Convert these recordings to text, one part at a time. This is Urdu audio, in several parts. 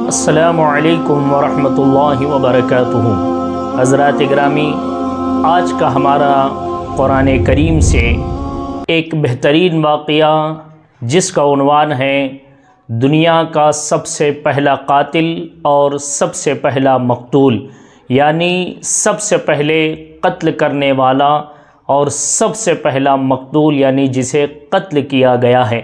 السلام علیکم ورحمۃ اللہ وبرکاتہ۔ حضرات گرامی، آج کا ہمارا قرآن کریم سے ایک بہترین واقعہ جس کا عنوان ہے دنیا کا سب سے پہلا قاتل اور سب سے پہلا مقتول، یعنی سب سے پہلے قتل کرنے والا اور سب سے پہلا مقتول، یعنی جسے قتل کیا گیا ہے۔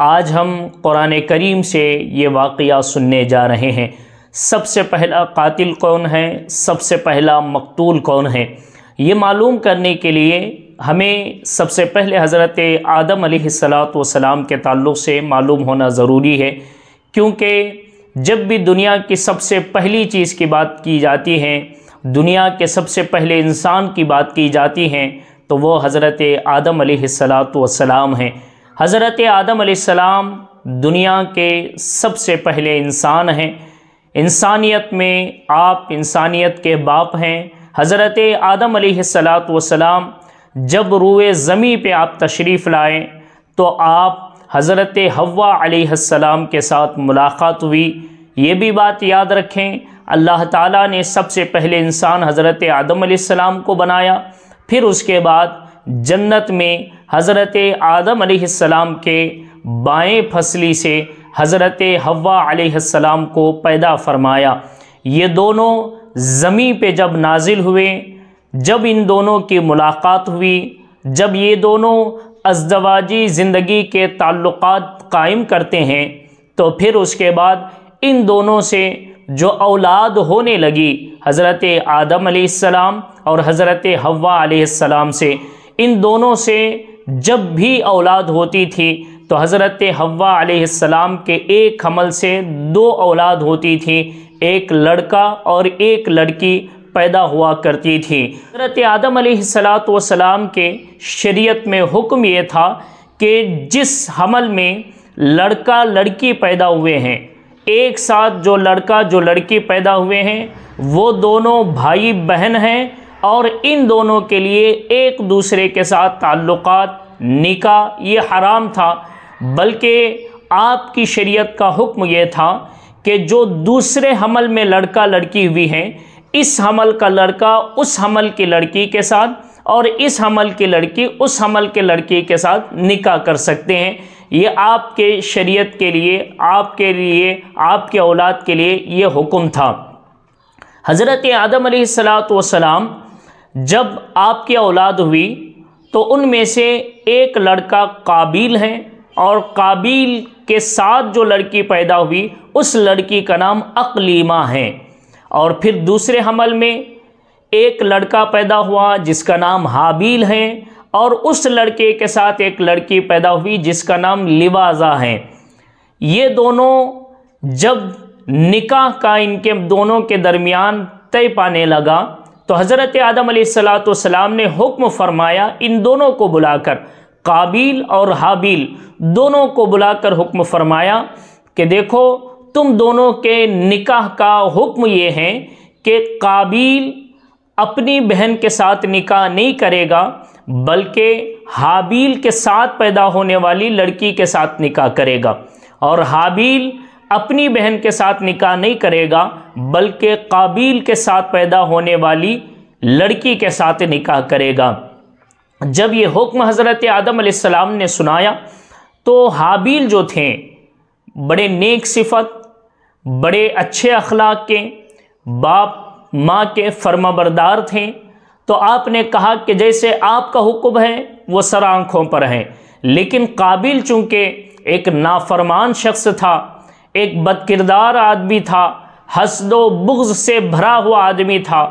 آج ہم قرآن کریم سے یہ واقعہ سننے جا رہے ہیں۔ سب سے پہلا قاتل کون ہے، سب سے پہلا مقتول کون ہے، یہ معلوم کرنے کے لیے ہمیں سب سے پہلے حضرت آدم علیہ السلام کے تعلق سے معلوم ہونا ضروری ہے، کیونکہ جب بھی دنیا کی سب سے پہلی چیز کی بات کی جاتی ہے، دنیا کے سب سے پہلے انسان کی بات کی جاتی ہے، تو وہ حضرت آدم علیہ السلام ہیں۔ حضرت آدم علیہ السلام دنیا کے سب سے پہلے انسان ہیں۔ انسانیت میں آپ انسانیت کے باپ ہیں۔ حضرت آدم علیہ السلام جب روئے زمیں پہ آپ تشریف لائے تو آپ حضرت حوا علیہ السلام کے ساتھ ملاقات ہوئی۔ یہ بھی بات یاد رکھیں، اللہ تعالیٰ نے سب سے پہلے انسان حضرت آدم علیہ السلام کو بنایا، پھر اس کے بعد جنت میں حضرت آدم علیہ السلام کے بائیں پھسلی سے حضرت حوا علیہ السلام کو پیدا فرمایا۔ یہ دونوں زمین پہ جب نازل ہوئے، جب ان دونوں کی ملاقات ہوئی، جب یہ دونوں ازدواجی زندگی کے تعلقات قائم کرتے ہیں، تو پھر اس کے بعد ان دونوں سے جو اولاد ہونے لگی، حضرت آدم علیہ السلام اور حضرت حوا علیہ السلام سے، ان دونوں سے جب بھی اولاد ہوتی تھی تو حضرت حوا علیہ السلام کے ایک حمل سے 2 اولاد ہوتی تھی، ایک لڑکا اور ایک لڑکی پیدا ہوا کرتی تھی۔ حضرت آدم علیہ السلام کے شریعت میں حکم یہ تھا کہ جس حمل میں لڑکا لڑکی پیدا ہوئے ہیں، ایک ساتھ جو لڑکا جو لڑکی پیدا ہوئے ہیں، وہ دونوں بھائی بہن ہیں، اور ان دونوں کے لیے ایک دوسرے کے ساتھ تعلقات، نکاح یہ حرام تھا، بلکہ آپ کی شریعت کا حکم یہ تھا کہ جو دوسرے حمل میں لڑکا لڑکی ہوئی ہیں، اس حمل کا لڑکا اس حمل کی لڑکی کے ساتھ اور اس حمل کی لڑکی اس حمل کے لڑکی کے ساتھ نکاح کر سکتے ہیں۔ یہ آپ کے شریعت کے لیے، آپ کے اولاد کے لیے یہ حکم تھا۔ حضرت آدم علیہ السلام جب آپ کی اولاد ہوئی تو ان میں سے ایک لڑکا قابیل ہے، اور قابیل کے ساتھ جو لڑکی پیدا ہوئی اس لڑکی کا نام اقلیمہ ہے، اور پھر دوسرے حمل میں ایک لڑکا پیدا ہوا جس کا نام حابیل ہے، اور اس لڑکے کے ساتھ ایک لڑکی پیدا ہوئی جس کا نام لواذا ہے۔ یہ دونوں جب نکاح کا ان کے دونوں کے درمیان طے پانے لگا تو حضرت آدم علیہ السلام نے حکم فرمایا، ان دونوں کو بلا کر، قابیل اور حابیل دونوں کو بلا کر حکم فرمایا کہ دیکھو، تم دونوں کے نکاح کا حکم یہ ہے کہ قابیل اپنی بہن کے ساتھ نکاح نہیں کرے گا، بلکہ حابیل کے ساتھ پیدا ہونے والی لڑکی کے ساتھ نکاح کرے گا، اور حابیل اپنی بہن کے ساتھ نکاح نہیں کرے گا، بلکہ قابیل کے ساتھ پیدا ہونے والی لڑکی کے ساتھ نکاح کرے گا۔ جب یہ حکم حضرت آدم علیہ السلام نے سنایا تو حابیل جو تھے بڑے نیک صفت، بڑے اچھے اخلاق کے، باپ ماں کے فرما بردار تھے، تو آپ نے کہا کہ جیسے آپ کا حکم ہے وہ سر آنکھوں پر ہے، لیکن قابیل چونکہ ایک نافرمان شخص تھا، ایک بد کردار آدمی تھا، حسد و بغض سے بھرا ہوا آدمی تھا،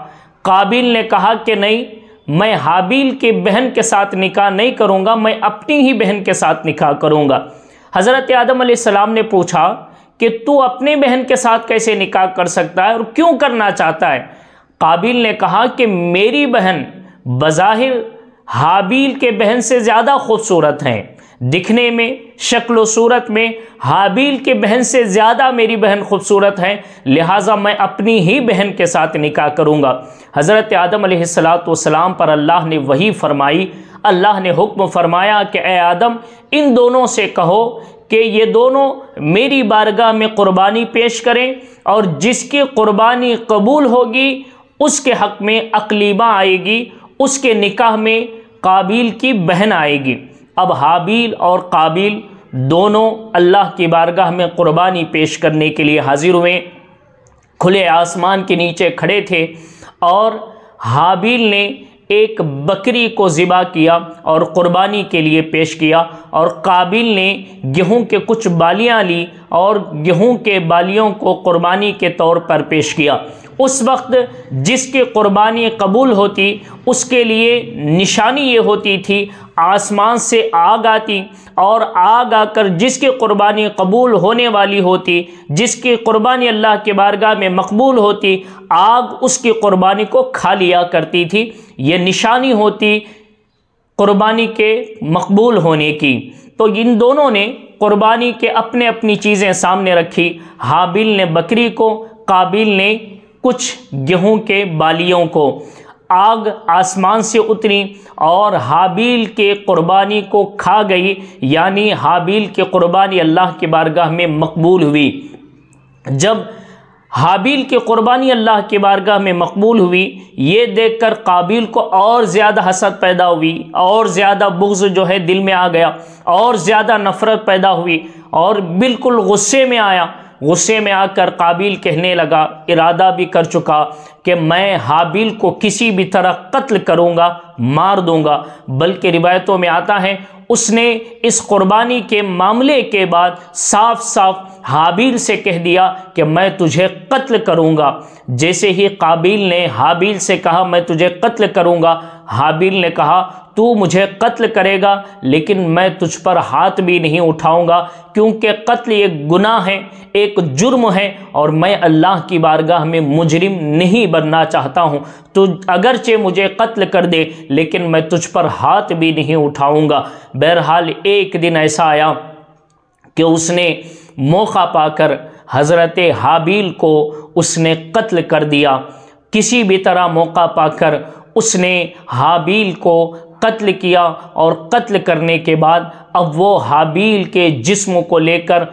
قابیل نے کہا کہ نہیں، میں حابیل کی بہن کے ساتھ نکاح نہیں کروں گا، میں اپنی ہی بہن کے ساتھ نکاح کروں گا۔ حضرت آدم علیہ السلام نے پوچھا کہ تو اپنی بہن کے ساتھ کیسے نکاح کر سکتا ہے اور کیوں کرنا چاہتا ہے؟ قابیل نے کہا کہ میری بہن بظاہر حابیل کے بہن سے زیادہ خوبصورت ہیں، دکھنے میں، شکل و صورت میں حابیل کی بہن سے زیادہ میری بہن خوبصورت ہے، لہٰذا میں اپنی ہی بہن کے ساتھ نکاح کروں گا۔ حضرت آدم علیہ السلام پر اللہ نے وحی فرمائی، اللہ نے حکم فرمایا کہ اے آدم، ان دونوں سے کہو کہ یہ دونوں میری بارگاہ میں قربانی پیش کریں، اور جس کی قربانی قبول ہوگی اس کے حق میں اقلیمہ آئے گی، اس کے نکاح میں قابیل کی بہن آئے گی۔ اب حابیل اور قابیل دونوں اللہ کی بارگاہ میں قربانی پیش کرنے کے لیے حاضر ہوئے، کھلے آسمان کے نیچے کھڑے تھے، اور حابیل نے ایک بکری کو ذبح کیا اور قربانی کے لیے پیش کیا، اور قابیل نے گیہوں کے کچھ بالیاں لی اور گیہوں کے بالیوں کو قربانی کے طور پر پیش کیا۔ اس وقت جس کی قربانی قبول ہوتی اس کے لیے نشانی یہ ہوتی تھی، آسمان سے آگ آتی، اور آگ آ کر جس کی قربانی قبول ہونے والی ہوتی، جس کی قربانی اللہ کے بارگاہ میں مقبول ہوتی، آگ اس کی قربانی کو کھا لیا کرتی تھی۔ یہ نشانی ہوتی قربانی کے مقبول ہونے کی۔ تو ان دونوں نے قربانی کے اپنے اپنی چیزیں سامنے رکھی، حابیل نے بکری کو، قابیل نے کچھ گیہوں کے بالیوں کو۔ آگ آسمان سے اتری اور حابیل کے قربانی کو کھا گئی، یعنی حابیل کی قربانی اللہ کی بارگاہ میں مقبول ہوئی۔ جب حابیل کی قربانی اللہ کی بارگاہ میں مقبول ہوئی، یہ دیکھ کر قابیل کو اور زیادہ حسد پیدا ہوئی، اور زیادہ بغض جو ہے دل میں آ گیا، اور زیادہ نفرت پیدا ہوئی، اور بالکل غصے میں آیا۔ غصے میں آ کر قابیل کہنے لگا، ارادہ بھی کر چکا کہ میں حابیل کو کسی بھی طرح قتل کروں گا، مار دوں گا، بلکہ روایتوں میں آتا ہے اس نے اس قربانی کے معاملے کے بعد صاف صاف حابیل سے کہہ دیا کہ میں تجھے قتل کروں گا۔ جیسے ہی قابیل نے حابیل سے کہا میں تجھے قتل کروں گا، حابیل نے کہا تو مجھے قتل کرے گا لیکن میں تجھ پر ہاتھ بھی نہیں اٹھاؤں گا، کیونکہ قتل ایک گناہ ہے، ایک جرم ہے، اور میں اللہ کی بارگاہ میں مجرم نہیں بننا چاہتا ہوں۔ تو اگرچہ مجھے قتل کر دے لیکن میں تجھ پر ہاتھ بھی نہیں اٹھاؤں گا۔ بہرحال ایک دن ایسا آیا کہ اس نے موقع پا کر حضرت حابیل کو اس نے قتل کر دیا۔ کسی بھی طرح موقع پا کر اس نے حابیل کو قتل کیا، اور قتل کرنے کے بعد اب وہ حابیل کے جسم کو لے کر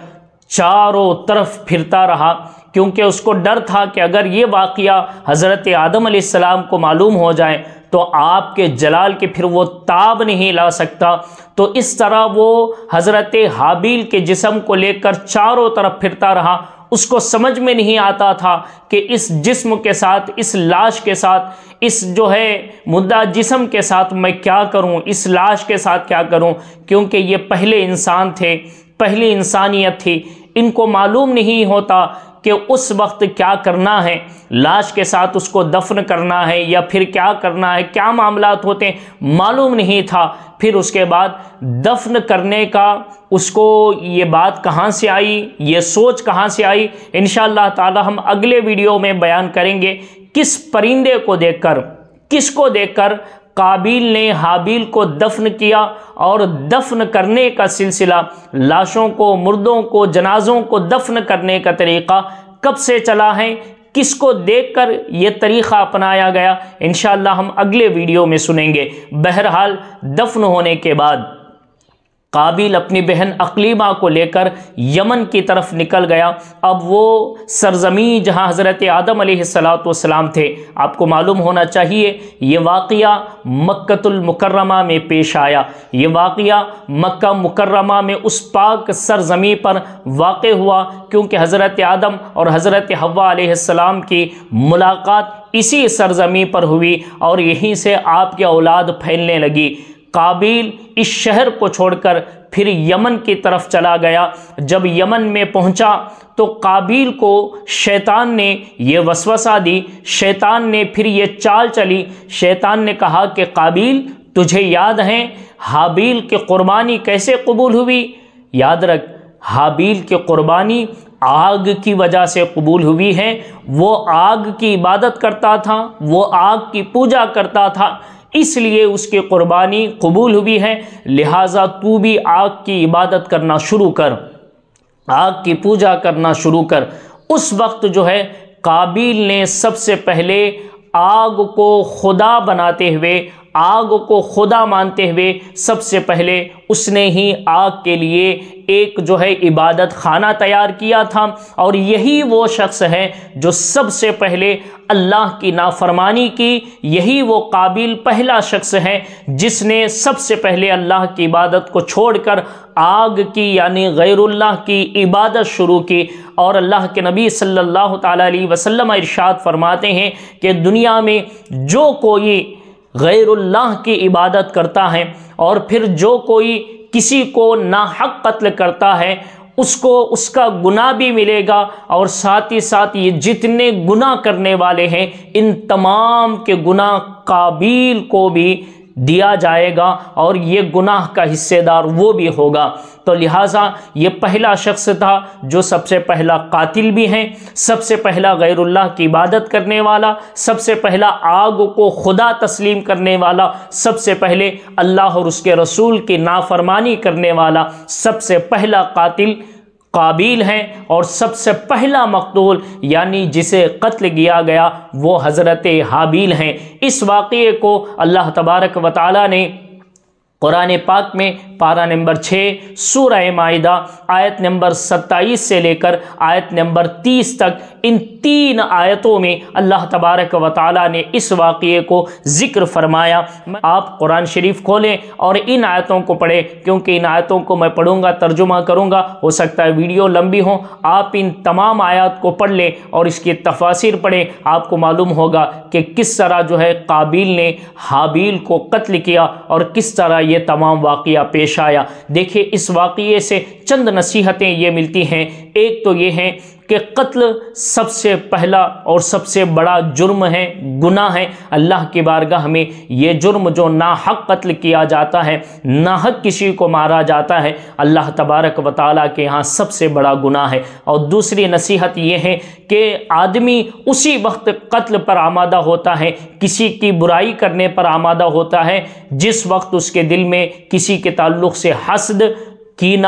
چاروں طرف پھرتا رہا، کیونکہ اس کو ڈر تھا کہ اگر یہ واقعہ حضرت آدم علیہ السلام کو معلوم ہو جائے تو آپ کے جلال کے پھر وہ تاب نہیں لا سکتا۔ تو اس طرح وہ حضرت حابیل کے جسم کو لے کر چاروں طرف پھرتا رہا۔ اس کو سمجھ میں نہیں آتا تھا کہ اس جسم کے ساتھ، اس لاش کے ساتھ، اس جو ہے مردہ جسم کے ساتھ میں کیا کروں، اس لاش کے ساتھ کیا کروں، کیونکہ یہ پہلے انسان تھے، پہلی انسانیت تھی۔ ان کو معلوم نہیں ہوتا کہ اس وقت کیا کرنا ہے، لاش کے ساتھ اس کو دفن کرنا ہے یا پھر کیا کرنا ہے، کیا معاملات ہوتے ہیں، معلوم نہیں تھا۔ پھر اس کے بعد دفن کرنے کا اس کو یہ بات کہاں سے آئی، یہ سوچ کہاں سے آئی، انشاءاللہ تعالی ہم اگلے ویڈیو میں بیان کریں گے۔ کس پرندے کو دیکھ کر، کس کو دیکھ کر قابیل نے حابیل کو دفن کیا، اور دفن کرنے کا سلسلہ، لاشوں کو، مردوں کو، جنازوں کو دفن کرنے کا طریقہ کب سے چلا ہے، کس کو دیکھ کر یہ طریقہ اپنایا گیا، انشاءاللہ ہم اگلے ویڈیو میں سنیں گے۔ بہرحال دفن ہونے کے بعد قابیل اپنی بہن اقلیمہ کو لے کر یمن کی طرف نکل گیا۔ اب وہ سرزمین جہاں حضرت آدم علیہ السلام تھے، آپ کو معلوم ہونا چاہیے یہ واقعہ مکۃ المکرمہ میں پیش آیا۔ یہ واقعہ مکہ مکرمہ میں اس پاک سرزمین پر واقع ہوا، کیونکہ حضرت آدم اور حضرت حوا علیہ السلام کی ملاقات اسی سرزمین پر ہوئی، اور یہیں سے آپ کی اولاد پھیلنے لگی۔ قابیل اس شہر کو چھوڑ کر پھر یمن کی طرف چلا گیا۔ جب یمن میں پہنچا تو قابیل کو شیطان نے یہ وسوسہ دی، شیطان نے پھر یہ چال چلی۔ شیطان نے کہا کہ قابیل تجھے یاد ہے حابیل کی قربانی کیسے قبول ہوئی؟ یاد رکھ، حابیل کی قربانی آگ کی وجہ سے قبول ہوئی ہے۔ وہ آگ کی عبادت کرتا تھا، وہ آگ کی پوجا کرتا تھا، اس لیے اس کی قربانی قبول ہوئی ہے۔ لہٰذا تو بھی آگ کی عبادت کرنا شروع کر، آگ کی پوجا کرنا شروع کر۔ اس وقت جو ہے قابیل نے سب سے پہلے آگ کو خدا بناتے ہوئے آگ کو خدا مانتے ہوئے سب سے پہلے اس نے ہی آگ کے لیے ایک جو ہے عبادت خانہ تیار کیا تھا، اور یہی وہ شخص ہے جو سب سے پہلے اللہ کی نافرمانی کی، یہی وہ قابیل پہلا شخص ہے جس نے سب سے پہلے اللہ کی عبادت کو چھوڑ کر آگ کی یعنی غیر اللہ کی عبادت شروع کی۔ اور اللہ کے نبی صلی اللہ تعالیٰ علیہ وسلم ارشاد فرماتے ہیں کہ دنیا میں جو کوئی غیر اللہ کی عبادت کرتا ہے اور پھر جو کوئی کسی کو ناحق قتل کرتا ہے اس کو اس کا گناہ بھی ملے گا، اور ساتھ ہی ساتھ یہ جتنے گناہ کرنے والے ہیں ان تمام کے گناہ قابیل کو بھی دیا جائے گا، اور یہ گناہ کا حصے دار وہ بھی ہوگا۔ تو لہٰذا یہ پہلا شخص تھا جو سب سے پہلا قاتل بھی ہے، سب سے پہلا غیر اللہ کی عبادت کرنے والا، سب سے پہلا آگ کو خدا تسلیم کرنے والا، سب سے پہلے اللہ اور اس کے رسول کی نافرمانی کرنے والا، سب سے پہلا قاتل قابیل ہے، اور سب سے پہلا مقتول یعنی جسے قتل کیا گیا وہ حضرت حابیل ہیں۔ اس واقعے کو اللہ تبارک و تعالی نے قرآن پاک میں پارہ نمبر 6 سورہ مائدہ آیت نمبر 27 سے لے کر آیت نمبر 30 تک ان 3 آیتوں میں اللہ تبارک و تعالی نے اس واقعے کو ذکر فرمایا۔ آپ قرآن شریف کھولیں اور ان آیتوں کو پڑھیں، کیونکہ ان آیتوں کو میں پڑھوں گا، ترجمہ کروں گا، ہو سکتا ہے ویڈیو لمبی ہو۔ آپ ان تمام آیات کو پڑھ لیں اور اس کی تفاسیر پڑھیں، آپ کو معلوم ہوگا کہ کس طرح جو ہے قابیل نے حابیل کو قتل کیا اور کس طرح یہ تمام واقعہ پیش آیا۔ دیکھیں اس واقعے سے چند نصیحتیں یہ ملتی ہیں۔ ایک تو یہ ہے کہ قتل سب سے پہلا اور سب سے بڑا جرم ہے، گناہ ہے۔ اللہ کی بارگاہ میں یہ جرم جو ناحق قتل کیا جاتا ہے، ناحق کسی کو مارا جاتا ہے، اللہ تبارک و تعالیٰ کے ہاں سب سے بڑا گناہ ہے۔ اور دوسری نصیحت یہ ہے کہ آدمی اسی وقت قتل پر آمادہ ہوتا ہے، کسی کی برائی کرنے پر آمادہ ہوتا ہے جس وقت اس کے دل میں کسی کے تعلق سے حسد، کینہ،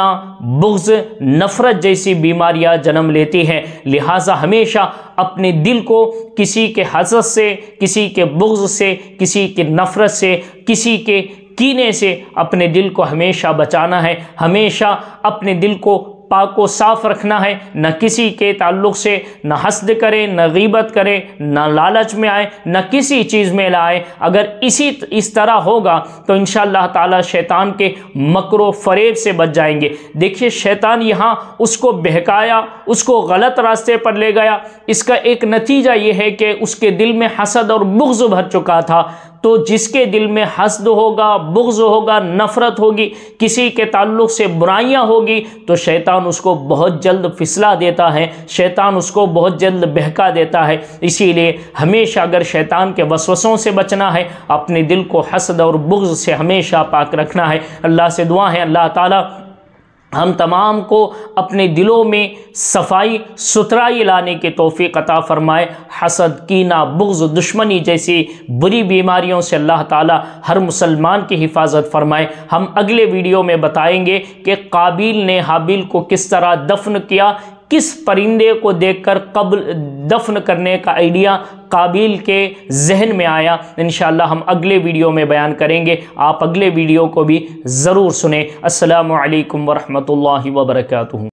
بغض، نفرت جیسی بیماریاں جنم لیتی ہیں۔ لہٰذا ہمیشہ اپنے دل کو کسی کے حسد سے، کسی کے بغض سے، کسی کی نفرت سے، کسی کے کینے سے اپنے دل کو ہمیشہ بچانا ہے، ہمیشہ اپنے دل کو پاک و صاف رکھنا ہے، نہ کسی کے تعلق سے نہ حسد کرے، نہ غیبت کرے، نہ لالچ میں آئے، نہ کسی چیز میں لائے۔ اگر اس طرح ہوگا تو انشاءاللہ تعالی شیطان کے مکر و فریب سے بچ جائیں گے۔ دیکھیے شیطان یہاں اس کو بہکایا، اس کو غلط راستے پر لے گیا، اس کا ایک نتیجہ یہ ہے کہ اس کے دل میں حسد اور بغض بھر چکا تھا۔ تو جس کے دل میں حسد ہوگا، بغض ہوگا، نفرت ہوگی، کسی کے تعلق سے برائیاں ہوگی، تو شیطان اس کو بہت جلد پھسلا دیتا ہے، شیطان اس کو بہت جلد بہکا دیتا ہے۔ اسی لیے ہمیشہ اگر شیطان کے وسوسوں سے بچنا ہے، اپنے دل کو حسد اور بغض سے ہمیشہ پاک رکھنا ہے۔ اللہ سے دعا ہے اللہ تعالیٰ ہم تمام کو اپنے دلوں میں صفائی ستھرائی لانے کی توفیق عطا فرمائے۔ حسد، کینہ، بغض، دشمنی جیسی بری بیماریوں سے اللہ تعالی ہر مسلمان کی حفاظت فرمائے۔ ہم اگلے ویڈیو میں بتائیں گے کہ قابیل نے حابیل کو کس طرح دفن کیا، کس پرندے کو دیکھ کر قبل دفن کرنے کا آئیڈیا قابیل کے ذہن میں آیا۔ انشاءاللہ ہم اگلے ویڈیو میں بیان کریں گے، آپ اگلے ویڈیو کو بھی ضرور سنیں۔ السلام علیکم ورحمۃ اللہ وبرکاتہ۔